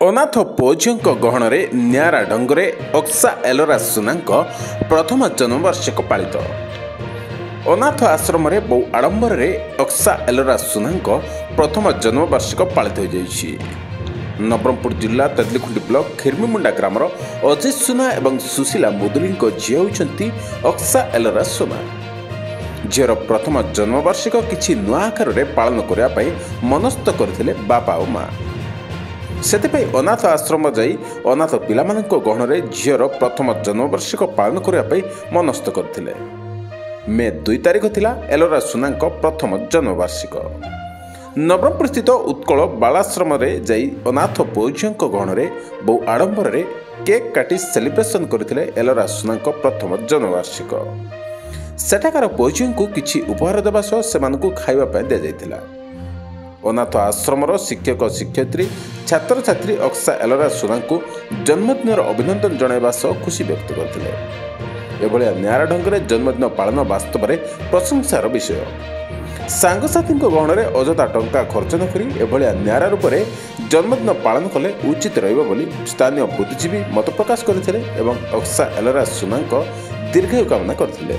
ଅନାଥ ପୁଅଝିଅଙ୍କ ଗହଣରେ ନିଆରା ଢଙ୍ଗରେ ଅକ୍ସା ଏଲୋରା ସୁନାଙ୍କ ପ୍ରଥମ ଜନ୍ମବାର୍ଷିକ ପାଳିତ। ଅନାଥ ଆଶ୍ରମରେ ବହୁ ଆଡ଼ମ୍ବରରେ ଅକ୍ସା ଏଲୋରା ସୁନାଙ୍କ ପ୍ରଥମ ଜନ୍ମବାର୍ଷିକ ପାଳିତ ହୋଇଯାଇଛି। ନବରଙ୍ଗପୁର ଜିଲ୍ଲା ତେଦଲିଖୁଣ୍ଟି ବ୍ଲକ ଖିରମିମୁଣ୍ଡା ଗ୍ରାମର ଅଜିତ ସୁନା ଏବଂ ସୁଶୀଲା ମୁଦୁଲିଙ୍କ ଝିଅ ହେଉଛନ୍ତି ଅକ୍ସା ଏଲୋରା ସୁନା। ଝିଅର ପ୍ରଥମ ଜନ୍ମବାର୍ଷିକ କିଛି ନୂଆ ଆକାରରେ ପାଳନ କରିବା ପାଇଁ ମନସ୍ଥ କରିଥିଲେ ବାପା ଓ ମା। ସେଥିପାଇଁ ଅନାଥ ଆଶ୍ରମ ଯାଇ ଅନାଥ ପିଲାମାନଙ୍କ ଗହଣରେ ଝିଅର ପ୍ରଥମ ଜନ୍ମବାର୍ଷିକ ପାଳନ କରିବା ପାଇଁ ମନସ୍ଥ କରିଥିଲେ। ମେ 2 ତାରିଖ ଥିଲା ଏଲୋରା ସୁନାଙ୍କ ପ୍ରଥମ ଜନ୍ମବାର୍ଷିକ। ନବରଙ୍ଗପୁରସ୍ଥିତ ଉତ୍କଳ ବାଳାଶ୍ରମରେ ଯାଇ ଅନାଥ ପୁଅଝିଅଙ୍କ ଗହଣରେ ବହୁ ଆଡ଼ମ୍ବରରେ କେକ୍ କାଟି ସେଲିବ୍ରେସନ୍ କରିଥିଲେ ଏଲୋରା ସୁନାଙ୍କ ପ୍ରଥମ ଜନ୍ମବାର୍ଷିକ। ସେଠାକାର ପୁଅଝିଅଙ୍କୁ କିଛି ଉପହାର ଦେବା ସହ ସେମାନଙ୍କୁ ଖାଇବା ପାଇଁ ଦିଆଯାଇଥିଲା। ଅନାଥ ଆଶ୍ରମର ଶିକ୍ଷକ ଶିକ୍ଷୟିତ୍ରୀ ଛାତ୍ରଛାତ୍ରୀ ଅକ୍ସା ଏଲୋରା ସୁନାଙ୍କୁ ଜନ୍ମଦିନର ଅଭିନନ୍ଦନ ଜଣାଇବା ସହ ଖୁସି ବ୍ୟକ୍ତ କରିଥିଲେ। ଏଭଳିଆ ନିଆରା ଢଙ୍ଗରେ ଜନ୍ମଦିନ ପାଳନ ବାସ୍ତବରେ ପ୍ରଶଂସାର ବିଷୟ। ସାଙ୍ଗସାଥୀଙ୍କ ଗହଣରେ ଅଯଥା ଟଙ୍କା ଖର୍ଚ୍ଚ ନ କରି ଏଭଳିଆ ନିଆରା ରୂପରେ ଜନ୍ମଦିନ ପାଳନ କଲେ ଉଚିତ ରହିବ ବୋଲି ସ୍ଥାନୀୟ ବୁଦ୍ଧିଜୀବୀ ମତ ପ୍ରକାଶ କରିଥିଲେ ଏବଂ ଅକ୍ସା ଏଲୋରା ସୁନାଙ୍କ ଦୀର୍ଘାୟୁ କାମନା କରିଥିଲେ।